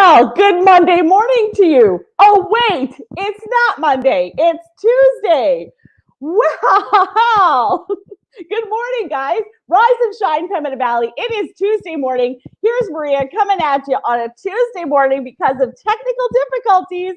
Well, good Monday morning to you. Oh, wait, it's not Monday, it's Tuesday. Wow. Good morning, guys. Rise and shine, Pembina Valley. It is Tuesday morning. Here's Maria coming at you on a Tuesday morning because of technical difficulties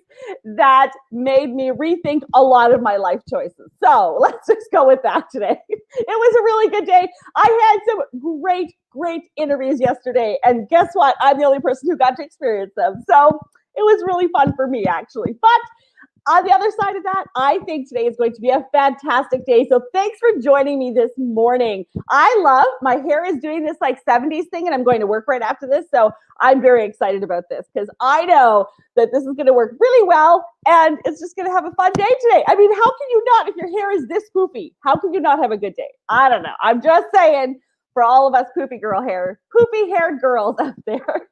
that made me rethink a lot of my life choices. So let's just go with that today. It was a really good day. I had some great interviews yesterday. And guess what? I'm the only person who got to experience them. So it was really fun for me, actually. But on the other side of that, I think today is going to be a fantastic day. So thanks for joining me this morning. My hair is doing this like 70s thing, and I'm going to work right after this. So I'm very excited about this because I know that this is going to work really well, and it's just going to have a fun day today. I mean, how can you not, if your hair is this poofy, how can you not have a good day? I don't know. I'm just saying for all of us poofy haired girls out there.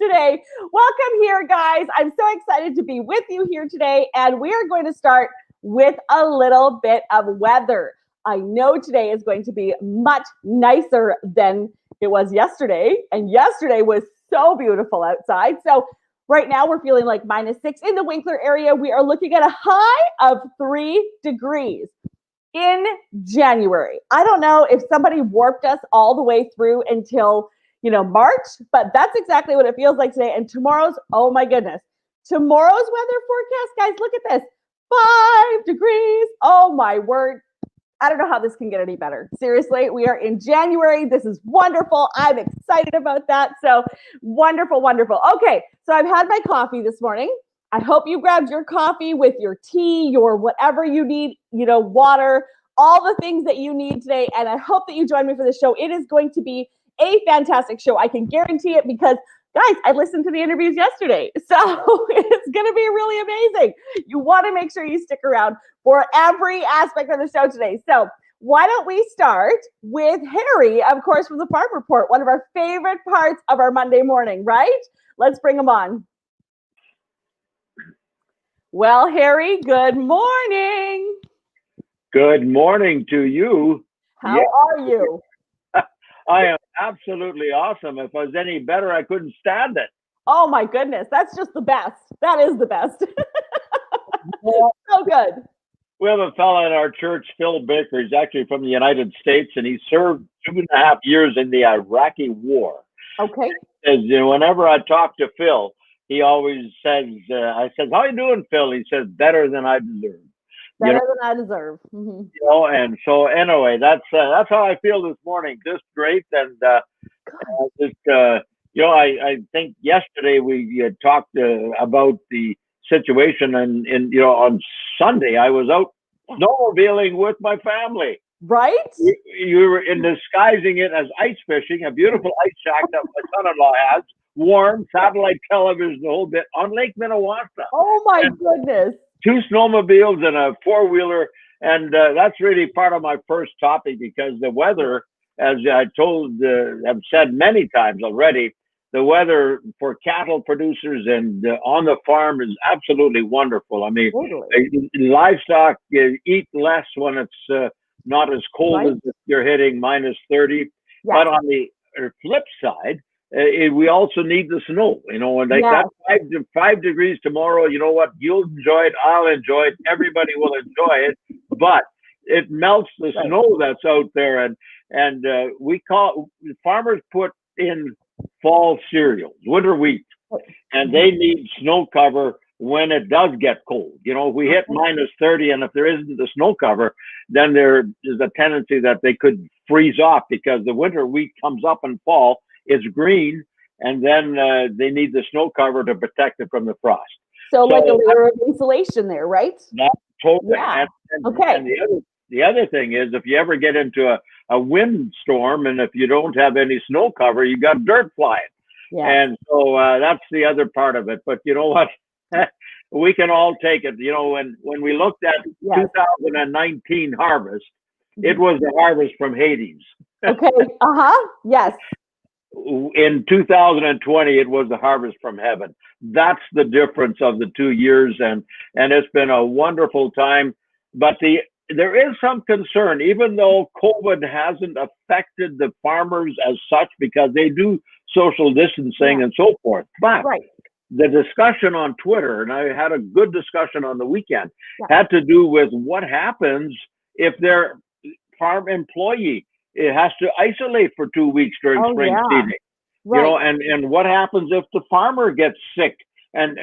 Today. Welcome here, guys. I'm so excited to be with you here today. And we are going to start with a little bit of weather. I know today is going to be much nicer than it was yesterday. And yesterday was so beautiful outside. So right now we're feeling like -6 in the Winkler area. We are looking at a high of 3 degrees in January. I don't know if somebody warped us all the way through until March, but that's exactly what it feels like today. And tomorrow's, oh my goodness, tomorrow's weather forecast, guys, look at this, 5 degrees. Oh my word. I don't know how this can get any better. Seriously, we are in January. This is wonderful. I'm excited about that. So wonderful. Okay, so I've had my coffee this morning. I hope you grabbed your coffee with your tea, your whatever you need, water, all the things that you need today. And I hope that you join me for the show. It is going to be a fantastic show. I can guarantee it because, guys, I listened to the interviews yesterday. So it's going to be really amazing. You want to make sure you stick around for every aspect of the show today. So why don't we start with Harry, of course, from the Farm Report, one of our favorite parts of our Monday morning, right? Let's bring him on. Well, Harry, good morning. Good morning to you. How are you? I am absolutely awesome. If I was any better, I couldn't stand it. Oh my goodness, that's just the best. That is the best. So good. We have a fellow in our church, Phil Baker. He's actually from the United States, and he served 2.5 years in the Iraqi war. Okay. As whenever I talk to Phil, he always says, I said, "How you doing, Phil?" He says, "Better than I deserve." Better than I deserve. Mm-hmm. And so anyway, that's how I feel this morning. Just great, and I think yesterday we talked about the situation, and on Sunday I was out snowmobiling with my family. Right? You were disguising it as ice fishing, a beautiful ice shack that my son-in-law has, warm, satellite television, the whole bit on Lake Minnewaska. Oh my goodness. 2 snowmobiles and a 4-wheeler. And that's really part of my first topic, because the weather, as I've said many times already, the weather for cattle producers and on the farm is absolutely wonderful. I mean, totally. Livestock eat less when it's not as cold as if you're hitting -30. Yes. But on the flip side, we also need the snow, and like that 5 degrees tomorrow, you know what? You'll enjoy it. I'll enjoy it. Everybody will enjoy it, but it melts the snow that's out there. And farmers put in fall cereals, winter wheat, and they need snow cover when it does get cold. If we hit -30, and if there isn't the snow cover, then there is a tendency that they could freeze off, because the winter wheat comes up in fall. It's green, and then they need the snow cover to protect it from the frost. So like a layer of insulation there, right? That's totally. Yeah. And the other thing is, if you ever get into a windstorm, and if you don't have any snow cover, you got dirt flying. Yeah. And so that's the other part of it. But you know what? We can all take it. When we looked at 2019 harvest, it was the harvest from Hades. Okay. Yes. In 2020, it was the harvest from heaven. That's the difference of the 2 years, and it's been a wonderful time. But there is some concern, even though COVID hasn't affected the farmers as such, because they do social distancing and so forth. But the discussion on Twitter, and I had a good discussion on the weekend, Yeah. had to do with what happens if their farm employee it has to isolate for 2 weeks during Oh, spring yeah. seeding. Right. You know, and what happens if the farmer gets sick and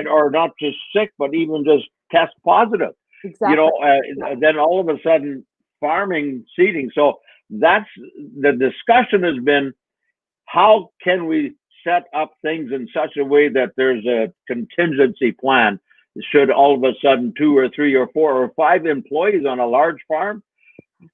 or not just sick, but even just test positive? Exactly. You know, then all of a sudden farming seeding. So that's the discussion has been, how can we set up things in such a way that there's a contingency plan should all of a sudden 2 or 3 or 4 or 5 employees on a large farm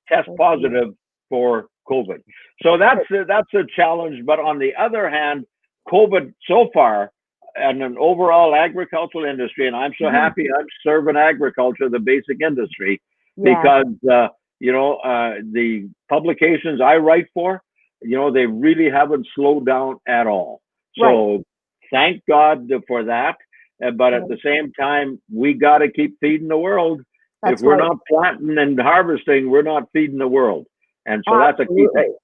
test positive for COVID. So that's a challenge. But on the other hand, COVID so far and an overall agricultural industry, and I'm so happy I'm serving agriculture, the basic industry, because you know, the publications I write for, you know, they really haven't slowed down at all. So thank God for that. But at the same time, we got to keep feeding the world. If we're not planting and harvesting, we're not feeding the world. And so that's a key thing.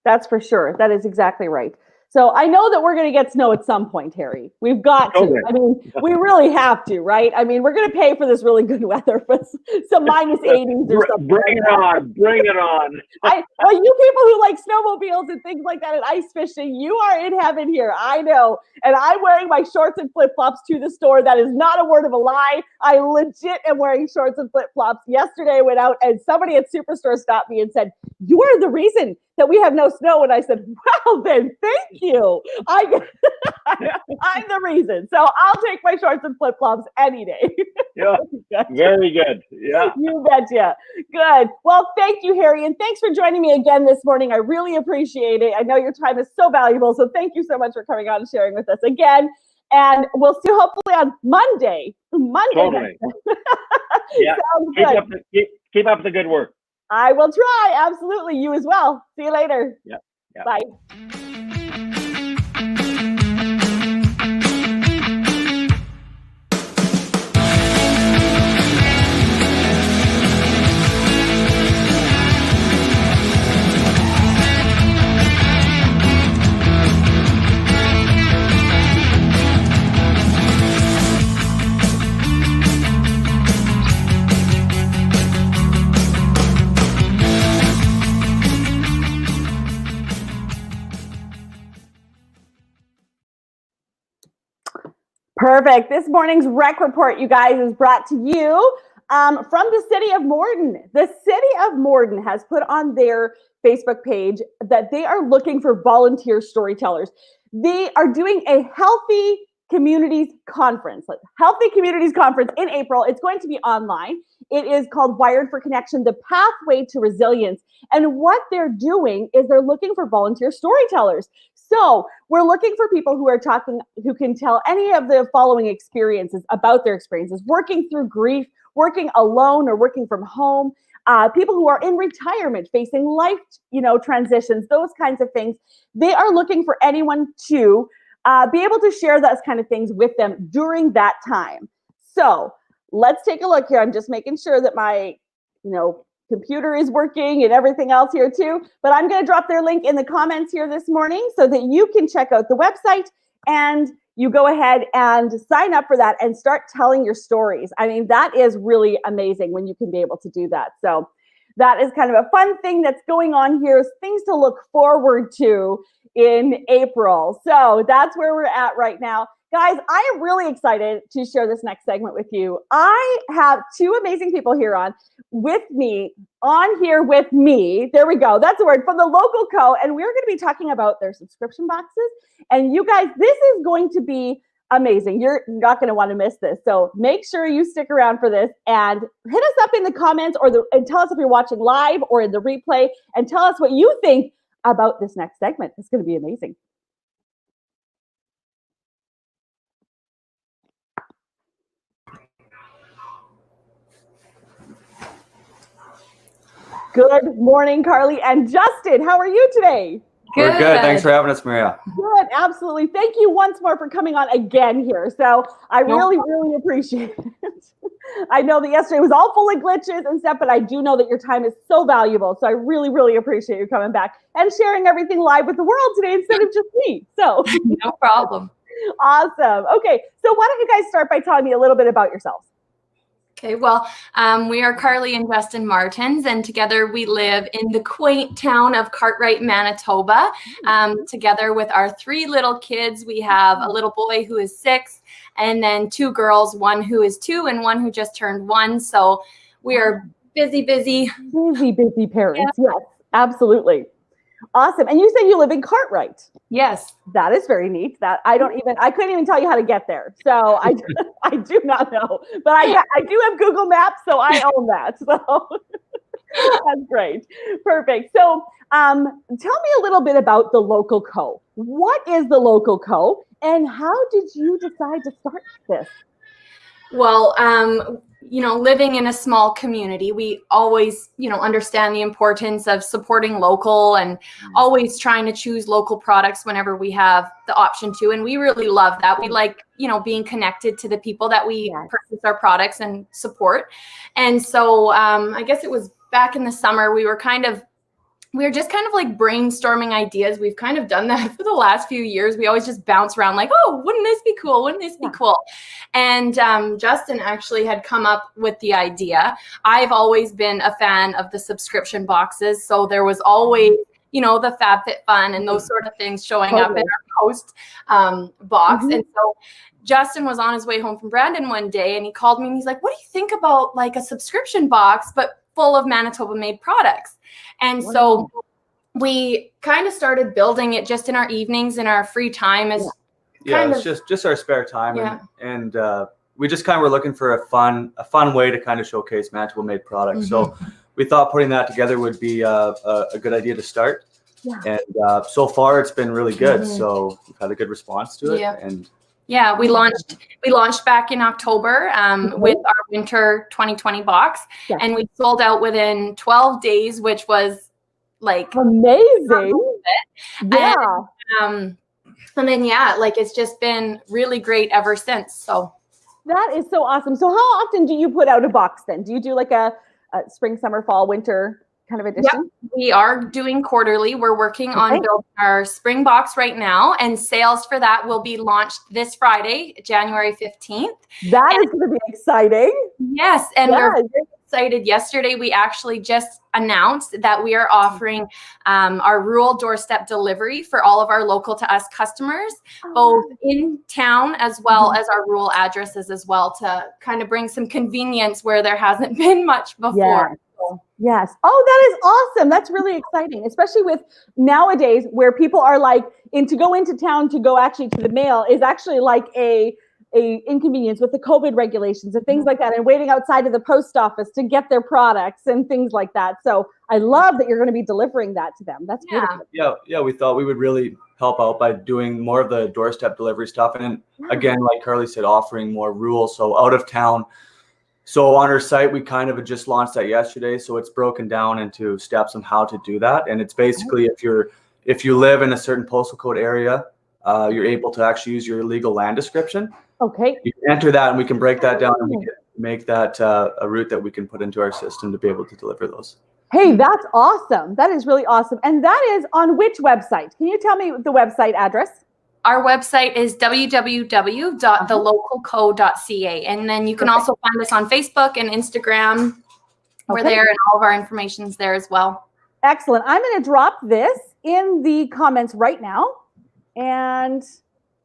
That's for sure. That is exactly right. So I know that we're going to get snow at some point, Harry. We've got to. I mean, we really have to, right? I mean, we're going to pay for this really good weather for some minus 80s or something. Bring it on. Bring it on. Well, you people who like snowmobiles and things like that and ice fishing, you are in heaven here. I know. And I'm wearing my shorts and flip-flops to the store. That is not a word of a lie. I legit am wearing shorts and flip-flops. Yesterday I went out and somebody at Superstore stopped me and said, "You are the reason that we have no snow." And I said, "Well, then thank you. I'm the reason." So I'll take my shorts and flip-flops any day. Yeah, very good. Yeah. You betcha. Good. Well, thank you, Harry. And thanks for joining me again this morning. I really appreciate it. I know your time is so valuable. So thank you so much for coming on and sharing with us again. And we'll see you hopefully on Monday. Totally. Yeah. Sounds good. Keep up the good work. I will try. Absolutely. You as well. See you later. Yeah. Bye. Perfect. This morning's rec report, you guys, is brought to you from the city of Morden. The city of Morden has put on their Facebook page that they are looking for volunteer storytellers. They are doing a Healthy Communities Conference in April. It's going to be online. It is called Wired for Connection, the Pathway to Resilience. And what they're doing is they're looking for volunteer storytellers. So we're looking for people who can tell any of the following experiences about their experiences, working through grief, working alone or working from home, people who are in retirement, facing life, transitions, those kinds of things. They are looking for anyone to be able to share those kind of things with them during that time. So let's take a look here. I'm just making sure that my, computer is working and everything else here too. But I'm going to drop their link in the comments here this morning so that you can check out the website and you go ahead and sign up for that and start telling your stories. I mean, that is really amazing when you can be able to do that. So that is kind of a fun thing that's going on here, things to look forward to in April. So that's where we're at right now. Guys, I am really excited to share this next segment with you. I have two amazing people here on here with me. There we go. That's the word, from the local co. And we're going to be talking about their subscription boxes. And you guys, this is going to be amazing. You're not going to want to miss this. So make sure you stick around for this and hit us up in the comments and tell us if you're watching live or in the replay and tell us what you think about this next segment. It's going to be amazing. Good morning, Carly and Justin. How are you today? Good. We're good. Thanks for having us, Maria. Good. Absolutely. Thank you once more for coming on again here. So I really appreciate it. I know that yesterday was all full of glitches and stuff, but I do know that your time is so valuable. So I really appreciate you coming back and sharing everything live with the world today instead of just me. So no problem. Awesome. Okay, so why don't you guys start by telling me a little bit about yourselves? Okay, well, we are Carly and Justin Martins, and together we live in the quaint town of Cartwright, Manitoba. Together with our 3 little kids, we have a little boy who is 6, and then 2 girls, one who is 2 and one who just turned 1. So we are busy parents. Yes, absolutely. Awesome. And you say you live in Cartwright. Yes. That is very neat. That I couldn't even tell you how to get there. So I do not know, but I do have Google Maps, so I own that. So that's great. Perfect. So tell me a little bit about the Local Co. What is the Local Co. and how did you decide to start this? Well, living in a small community, we always, understand the importance of supporting local and always trying to choose local products whenever we have the option to. And we really love that. We like, being connected to the people that we purchase our products and support. And so I guess it was back in the summer, we were just kind of like brainstorming ideas. We've kind of done that for the last few years. We always just bounce around like, oh, wouldn't this be cool? Wouldn't this be cool? And Justin actually had come up with the idea. I've always been a fan of the subscription boxes. So there was always, the FabFitFun and those sort of things showing up in our post box. And so Justin was on his way home from Brandon one day and he called me and he's like, what do you think about like a subscription box, but full of Manitoba made products? And so we kind of started building it just in our evenings, in our free time. It's just our spare time. And we just kind of were looking for a fun way to kind of showcase Manitoba made products. So we thought putting that together would be a good idea to start. And so far it's been really good. So we've had a good response to it. And we launched back in October with our winter 2020 box, and we sold out within 12 days, which was like amazing. And then it's just been really great ever since. So that is so awesome. So how often do you put out a box then? Do you do like a spring, summer, fall, winter kind of edition? We are doing quarterly. We're working on building our spring box right now, and sales for that will be launched this Friday, January 15th. That is going to be exciting. Yes, and we're very excited. Yesterday, we actually just announced that we are offering our rural doorstep delivery for all of our local to us customers, both in town as well as our rural addresses as well, to kind of bring some convenience where there hasn't been much before. Yes. Oh, that is awesome. That's really exciting, especially with nowadays where people are like, to go into town to go actually to the mail is actually like a inconvenience with the COVID regulations and things like that, and waiting outside of the post office to get their products and things like that. So I love that you're going to be delivering that to them. That's beautiful. Yeah. We thought we would really help out by doing more of the doorstep delivery stuff. And again, like Carly said, offering more rural, so out of town. So on our site, we kind of just launched that yesterday. So it's broken down into steps on how to do that. And it's basically if you live in a certain postal code area, you're able to actually use your legal land description. Okay. You can enter that and we can break that down and we can make that a route that we can put into our system to be able to deliver those. Hey, that's awesome. That is really awesome. And that is on which website? Can you tell me the website address? Our website is www.thelocalco.ca. And then you can also find us on Facebook and Instagram. We're there, and all of our information's there as well. Excellent. I'm going to drop this in the comments right now. And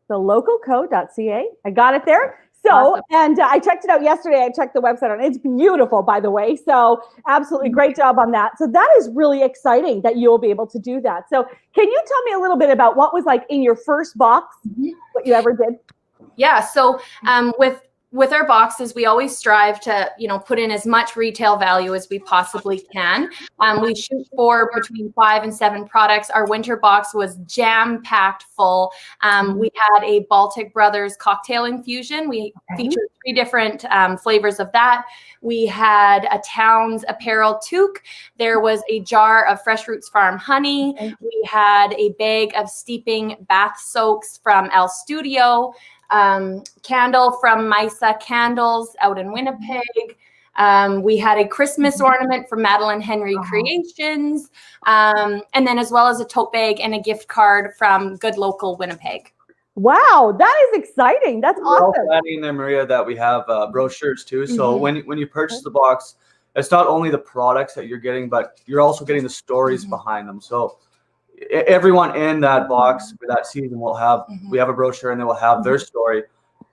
thelocalco.ca. I got it there. So, awesome. And I checked it out yesterday. I checked the website on it. It's beautiful, by the way. So absolutely great job on that. So that is really exciting that you'll be able to do that. So can you tell me a little bit about what was like in your first box, what you ever did? Yeah. So with our boxes, we always strive to, put in as much retail value as we possibly can. We shoot for between 5 and 7 products. Our winter box was jam-packed full. We had a Baltic Brothers cocktail infusion. We featured 3 different flavors of that. We had a Towns apparel toque. There was a jar of Fresh Roots Farm honey. We had a bag of steeping bath soaks from El Studio. Candle from Misa Candles out in Winnipeg. We had a Christmas ornament from Madeline Henry Creations. And then as well as a tote bag and a gift card from Good Local Winnipeg. Wow, that is exciting. That's We're also awesome. adding in there, Maria, that we have brochures too. So Mhm. when you purchase the box, it's not only the products that you're getting, but you're also getting the stories behind them. So everyone in that box for that season will have, we have a brochure, and they will have their story.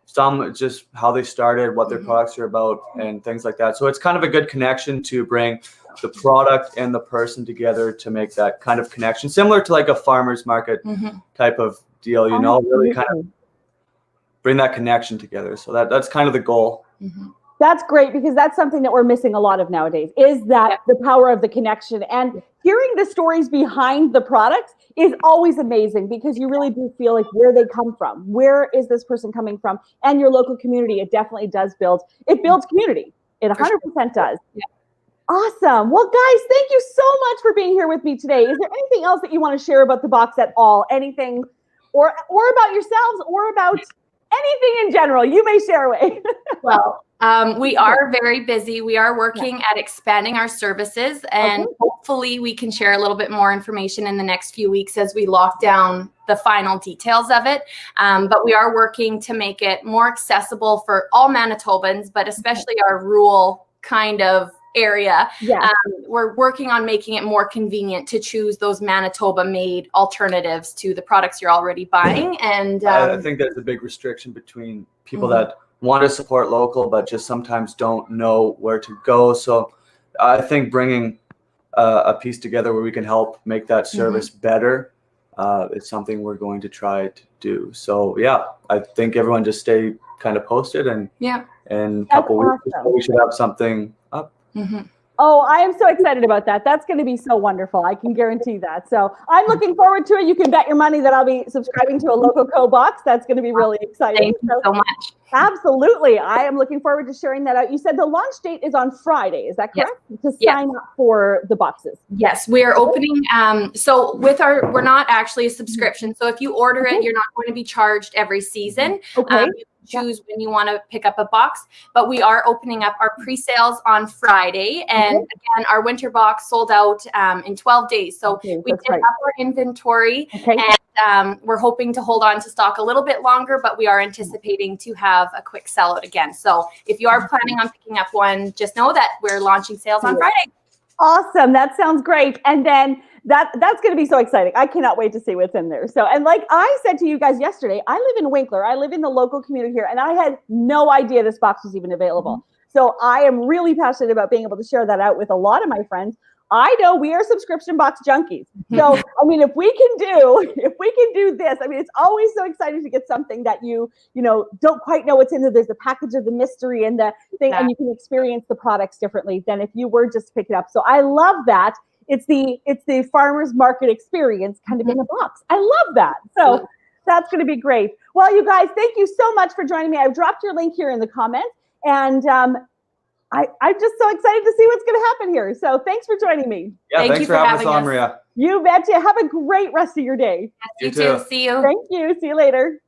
Some just how they started, what their products are about, and things like that. So it's kind of a good connection to bring the product and the person together to make that kind of connection, similar to like a farmer's market type of deal, you know, really kind of bring that connection together. So that's kind of the goal. That's great, because that's something that we're missing a lot of nowadays, is that the power of the connection. And hearing the stories behind the products is always amazing, because you really do feel like where they come from. Where is this person coming from? And your local community, it definitely does build. It builds community. It 100% does. Yeah. Awesome. Well, guys, thank you so much for being here with me today. Is there anything else that you want to share about the box at all? Anything, or about yourselves, or about anything in general? You may share away. Well, we are very busy. We are working at expanding our services, and hopefully we can share a little bit more information in the next few weeks as we lock down the final details of it. But we are working to make it more accessible for all Manitobans, but especially our rural kind of area. We're working on making it more convenient to choose those Manitoba-made alternatives to the products you're already buying. And I think that's a big restriction between people that want to support local, but just sometimes don't know where to go. So I think bringing a piece together where we can help make that service better is something we're going to try to do. So yeah, I think everyone just stay kind of posted, and in a couple weeks we should have something up. Oh, I am so excited about that. That's going to be so wonderful. I can guarantee that. So I'm looking forward to it. You can bet your money that I'll be subscribing to a Local Co box. That's going to be really exciting. Thank you so much. Absolutely. I am looking forward to sharing that out. You said the launch date is on Friday. Is that correct? To sign up for the boxes. Yes, we are opening. So with we're not actually a subscription. So if you order it, you're not going to be charged every season. You can choose when you want to pick up a box, but we are opening up our pre-sales on Friday. And again, our winter box sold out in 12 days. So we did have our inventory, and we're hoping to hold on to stock a little bit longer, but we are anticipating to have a quick sellout again. So if you are planning on picking up one, just know that we're launching sales on Friday. Awesome. That sounds great. And then that's going to be so exciting. I cannot wait to see what's in there. So, and like I said to you guys yesterday, I live in Winkler. I live in the local community here, and I had no idea this box was even available. So I am really passionate about being able to share that out with a lot of my friends. I know we are subscription box junkies. So, I mean, if we can do this, I mean, it's always so exciting to get something that you don't quite know what's in there. There's the package of the mystery and the thing, and you can experience the products differently than if you were just to pick it up. So I love that. It's the farmer's market experience kind of in a box. I love that. So that's going to be great. Well, you guys, thank you so much for joining me. I've dropped your link here in the comments, and I'm just so excited to see what's going to happen here. So thanks for joining me. Yeah, thanks for having us on, Maria. You betcha. Have a great rest of your day. Yes, you too. See you. Thank you. See you later.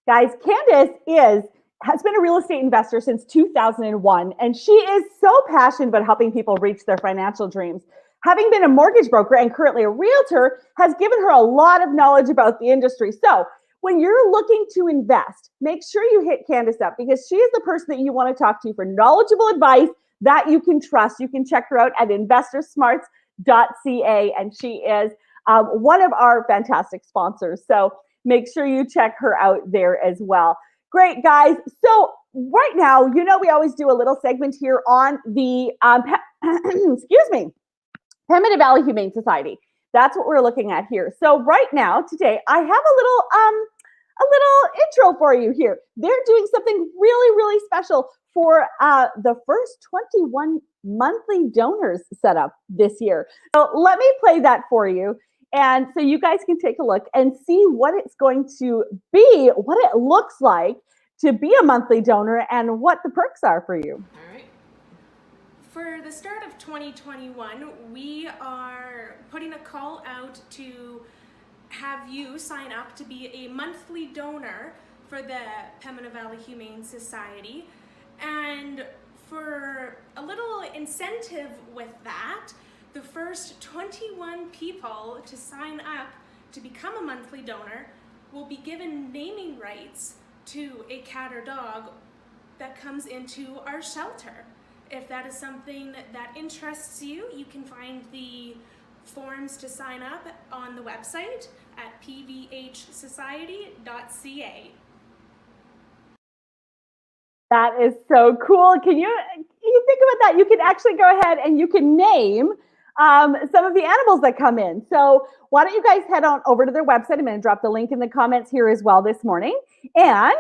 Guys, Candace has been a real estate investor since 2001, and she is so passionate about helping people reach their financial dreams. Having been a mortgage broker and currently a realtor has given her a lot of knowledge about the industry. So when you're looking to invest, make sure you hit Candace up, because she is the person that you want to talk to for knowledgeable advice that you can trust. You can check her out at investorsmarts.ca, and she is one of our fantastic sponsors. So make sure you check her out there as well. Great, guys. So right now, we always do a little segment here on the excuse me, Pembina Valley Humane Society. That's what we're looking at here. So right now, today, I have a little intro for you here. They're doing something really, really special for the first 21 monthly donors set up this year. So let me play that for you. And so you guys can take a look and see what it's going to be, what it looks like to be a monthly donor, and what the perks are for you. All right. For the start of 2021, we are putting a call out to have you sign up to be a monthly donor for the Pembina Valley Humane Society. And for a little incentive with that, the first 21 people to sign up to become a monthly donor will be given naming rights to a cat or dog that comes into our shelter. If that is something that interests you, you can find the forms to sign up on the website at pvhsociety.ca. That is so cool. Can you think about that? You can actually go ahead and you can name some of the animals that come in. So why don't you guys head on over to their website? I'm going to drop the link in the comments here as well this morning. And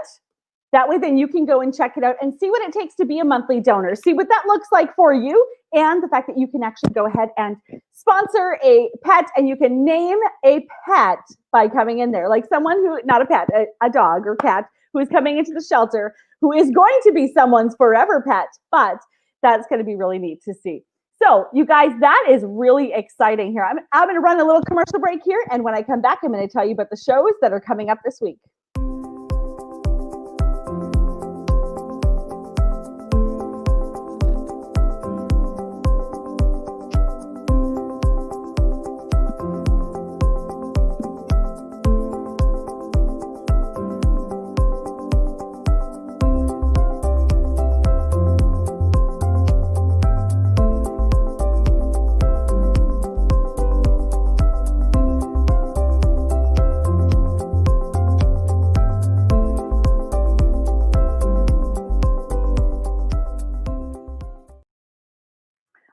that way then you can go and check it out and see what it takes to be a monthly donor. See what that looks like for you, and the fact that you can actually go ahead and sponsor a pet, and you can name a pet by coming in there. Like someone who, not a pet, a dog or cat who is coming into the shelter, who is going to be someone's forever pet, but that's going to be really neat to see. So you guys, that is really exciting here. I'm going to run a little commercial break here, and when I come back, I'm going to tell you about the shows that are coming up this week.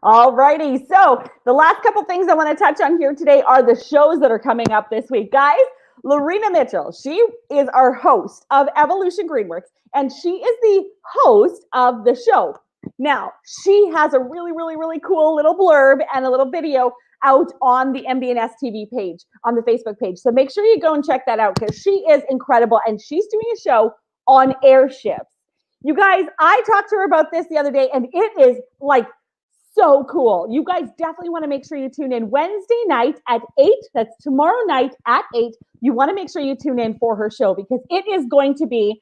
Alrighty, so the last couple things I want to touch on here today are the shows that are coming up this week. Guys, Lorena Mitchell, she is our host of Evolution Greenworks, and she is the host of the show. Now, she has a really, really, really cool little blurb and a little video out on the MBNS TV page, on the Facebook page. So make sure you go and check that out, because she is incredible, and she's doing a show on airships. You guys, I talked to her about this the other day, and it is like so cool. You guys definitely want to make sure you tune in Wednesday night at 8. That's tomorrow night at 8. You want to make sure you tune in for her show, because it is going to be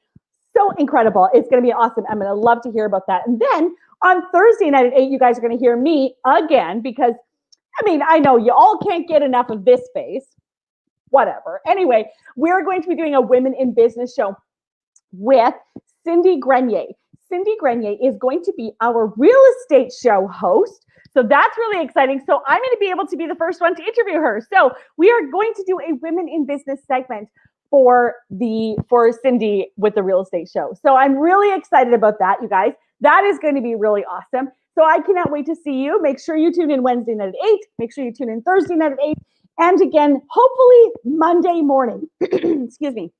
so incredible. It's going to be awesome. I'm going to love to hear about that. And then on Thursday night at 8, you guys are going to hear me again, because, I mean, I know you all can't get enough of this space. Whatever. Anyway, we're going to be doing a Women in Business show with Cindy Grenier. Cindy Grenier is going to be our real estate show host. So that's really exciting. So I'm going to be able to be the first one to interview her. So we are going to do a Women in Business segment for Cindy with the real estate show. So I'm really excited about that, you guys. That is going to be really awesome. So I cannot wait to see you. Make sure you tune in Wednesday night at 8. Make sure you tune in Thursday night at 8. And again, hopefully Monday morning. Excuse me.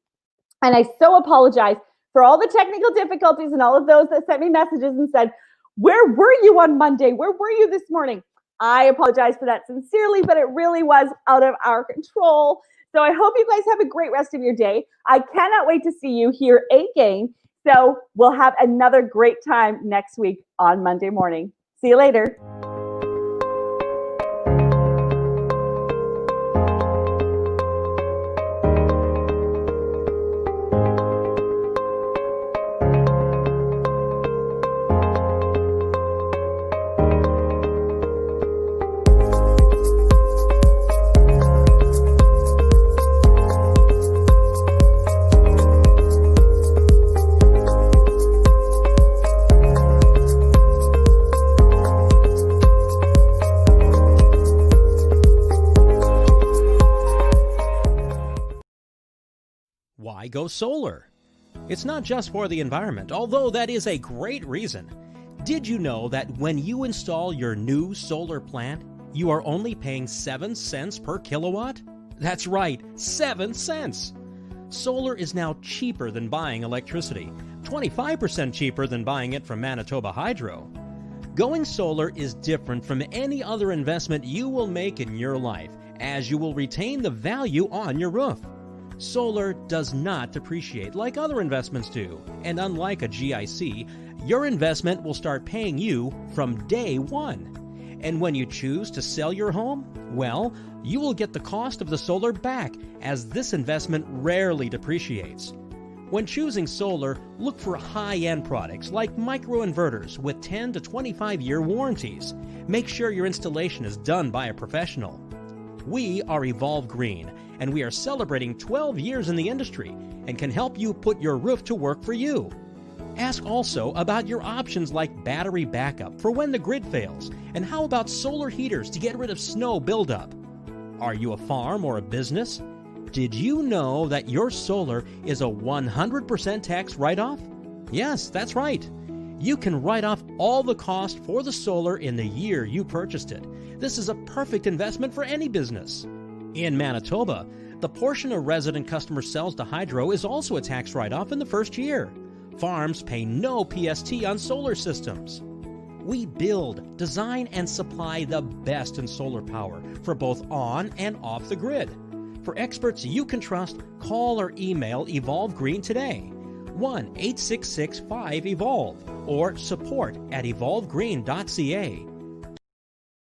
And I so apologize for all the technical difficulties and all of those that sent me messages and said, where were you on Monday? Where were you this morning? I apologize for that sincerely, but it really was out of our control. So I hope you guys have a great rest of your day. I cannot wait to see you here again. So we'll have another great time next week on Monday morning. See you later. Why go solar? It's not just for the environment, although that is a great reason. Did you know that when you install your new solar plant, you are only paying 7 cents per kilowatt? That's right, 7 cents! Solar is now cheaper than buying electricity, 25% cheaper than buying it from Manitoba Hydro. Going solar is different from any other investment you will make in your life, as you will retain the value on your roof. Solar does not depreciate like other investments do, and unlike a GIC, your investment will start paying you from day one. And when you choose to sell your home, well, you will get the cost of the solar back, as this investment rarely depreciates. When choosing solar, look for high-end products like microinverters with 10 to 25-year warranties. Make sure your installation is done by a professional. We are Evolve Green, and we are celebrating 12 years in the industry and can help you put your roof to work for you. Ask also about your options like battery backup for when the grid fails, and how about solar heaters to get rid of snow buildup? Are you a farm or a business? Did you know that your solar is a 100% tax write-off? Yes, that's right. You can write off all the cost for the solar in the year you purchased it. This is a perfect investment for any business. In Manitoba, the portion a resident customer sells to hydro is also a tax write-off in the first year. Farms pay no PST on solar systems. We build, design, and supply the best in solar power for both on and off the grid. For experts you can trust, call or email Evolve Green today. 1-866-5-EVOLVE or support@evolvegreen.ca